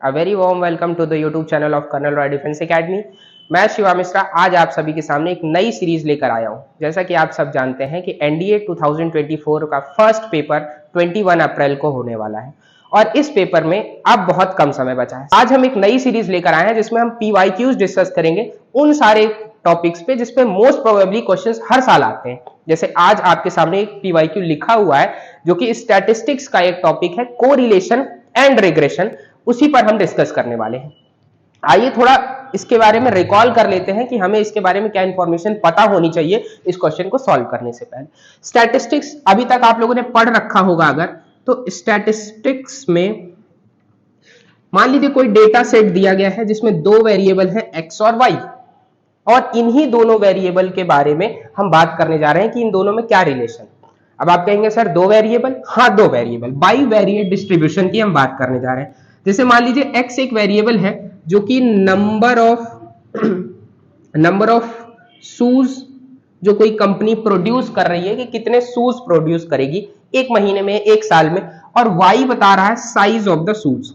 A very warm welcome to the YouTube channel of Colonel Roy Defense Academy। मैं शिवा मिश्रा आज आप सभी के सामने एक नई सीरीज लेकर आया हूं। जैसा कि आप सब जानते हैं कि एनडीए 2024 का फर्स्ट पेपर 21 अप्रैल को होने वाला है और इस पेपर में अब बहुत कम समय बचा है। आज हम एक नई सीरीज लेकर आए हैं जिसमें हम पीवाईक्यूज डिस्कस करेंगे उन सारे टॉपिक्स पे जिसपे मोस्ट प्रोबेबली क्वेश्चंस हर साल आते हैं। जैसे आज आपके सामने एक पीवाईक्यू लिखा हुआ है जो कि स्टैटिस्टिक्स का एक टॉपिक है, कोरिलेशन एंड रिग्रेशन, उसी पर हम डिस्कस करने वाले हैं। आइए थोड़ा इसके बारे में रिकॉल कर लेते हैं कि हमें इसके बारे में क्या इंफॉर्मेशन पता होनी चाहिए इस क्वेश्चन को सॉल्व करने से पहले। स्टैटिस्टिक्स अभी तक आप लोगों ने पढ़ रखा होगा अगर, तो स्टैटिस्टिक्स में मान लीजिए कोई डेटा सेट दिया गया है जिसमें दो वेरिएबल है एक्स और वाई, और इन्हीं दोनों वेरिएबल के बारे में हम बात करने जा रहे हैं कि इन दोनों में क्या रिलेशन। अब आप कहेंगे सर दो वेरिएबल, हाँ दो वेरिएबल, बाईवेरिएट डिस्ट्रीब्यूशन की हम बात करने जा रहे हैं। जैसे मान लीजिए x एक वेरिएबल है जो कि नंबर ऑफ शूज जो कोई कंपनी प्रोड्यूस कर रही है कि कितने शूज प्रोड्यूस करेगी एक महीने में, एक साल में, और y बता रहा है size of the shoes,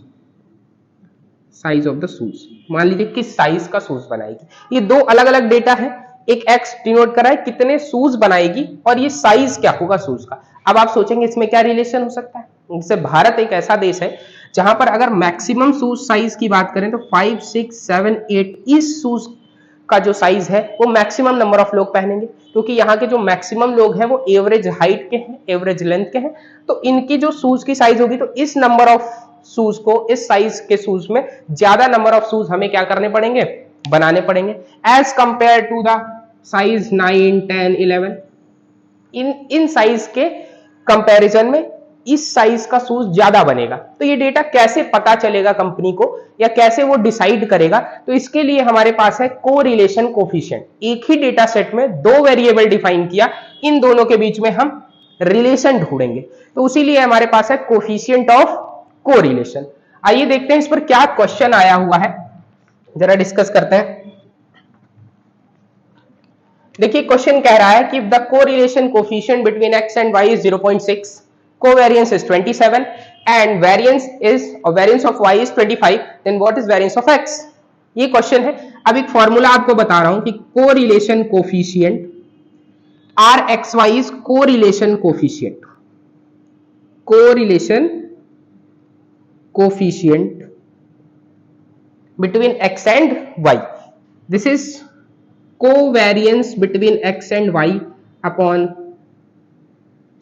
size of the shoes. मान लीजिए किस साइज का शूज बनाएगी। ये दो अलग अलग डेटा है, एक x डिनोट कर रहा है कितने शूज बनाएगी और ये साइज क्या होगा शूज का। अब आप सोचेंगे इसमें क्या रिलेशन हो सकता है। जैसे भारत एक ऐसा देश है जहां पर अगर मैक्सिमम शूज साइज की बात करें तो 5, 6, 7, 8 इस शूज का जो साइज है वो मैक्सिमम नंबर ऑफ लोग पहनेंगे, क्योंकि यहाँ के जो मैक्सिमम लोग हैं वो एवरेज हाइट के हैं, एवरेज लेंथ के हैं, तो इनकी जो शूज की साइज होगी तो इस नंबर ऑफ शूज को, इस साइज के शूज में ज्यादा नंबर ऑफ शूज हमें क्या करने पड़ेंगे, बनाने पड़ेंगे, as compare to the size 9, 10, 11। इन साइज के कंपैरिजन में इस साइज का शूज ज्यादा बनेगा। तो ये डेटा कैसे पता चलेगा कंपनी को, या कैसे वो डिसाइड करेगा, तो इसके लिए हमारे पास है कोरिलेशन कोफिशिएंट। एक ही डेटा सेट में दो वेरिएबल डिफाइन किया, इन दोनों के बीच में हम रिलेशन ढूंढेंगे, तो उसीलिए हमारे पास है कोफिशिएंट ऑफ कोरिलेशन। आइए देखते हैं इस पर क्या क्वेश्चन आया हुआ है, जरा डिस्कस करते हैं। देखिए क्वेश्चन कह रहा है कि the correlation coefficient between x and y is 0.6, covariance is 27 and variance of y is 25, then what is variance of x? ये क्वेश्चन है। अब एक फॉर्मूला आपको बता रहा हूं कि correlation coefficient rxy is correlation coefficient, correlation coefficient between x and y, this is covariance between x and y upon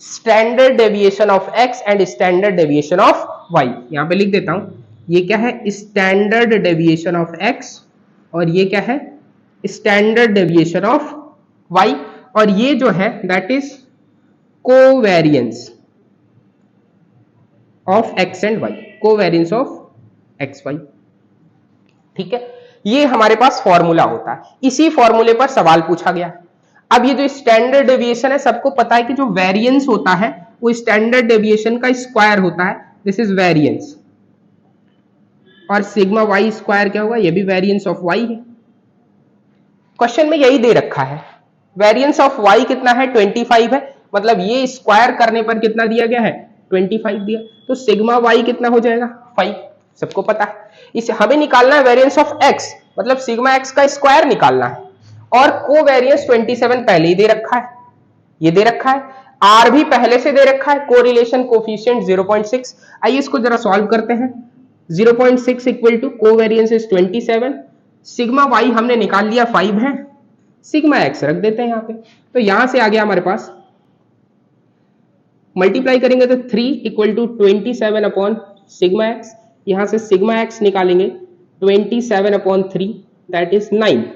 standard deviation of x and standard deviation of y। यहां पे लिख देता हूं, ये क्या है, स्टैंडर्ड डेविएशन ऑफ x और ये क्या है, स्टैंडर्ड डेविएशन ऑफ y, और ये जो है that is covariance of x and y, covariance of x y। ठीक है, ये हमारे पास फॉर्मूला होता है, इसी फॉर्मूले पर सवाल पूछा गया। अब ये जो स्टैंडर्ड डेविएशन है, सबको पता है कि जो वेरिएंस होता है वो स्टैंडर्ड डेविएशन का स्क्वायर होता है, दिस इज वेरिएंस, और सिग्मा वाई स्क्वायर क्या होगा, ये भी वेरिएंस ऑफ वाई है। क्वेश्चन में यही दे रखा है, वेरिएंस ऑफ वाई कितना है, 25 है, मतलब ये स्क्वायर करने पर कितना दिया गया है, 25 दिया, तो सिग्मा वाई कितना हो जाएगा, 5, सबको पता है। इसे हमें निकालना है वेरिएंस ऑफ एक्स, मतलब सिग्मा एक्स का स्क्वायर निकालना है, और कोवेरियंस 27 पहले ही दे रखा है, ये दे रखा है, आर भी पहले से दे रखा है, कोरिलेशन कोफिशिएंट 0.6। आइए इसको जरा सॉल्व करते हैं। 0.6 equal to covariance is 27, sigma Y हमने निकाल लिया 5 है, सिग्मा एक्स रख देते हैं यहां पे, तो यहां से आ गया हमारे पास, मल्टीप्लाई करेंगे तो 3 equal to 27 upon sigma X, यहां से सिग्मा एक्स निकालेंगे 27 अपॉन 3 दैट इज 9।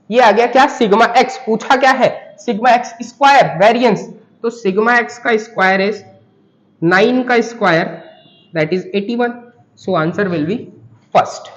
ये आ गया क्या, सिग्मा एक्स, पूछा क्या है, सिग्मा एक्स स्क्वायर वेरिएंस, तो सिग्मा एक्स का स्क्वायर इज 9 का square that is 81, so answer will be first.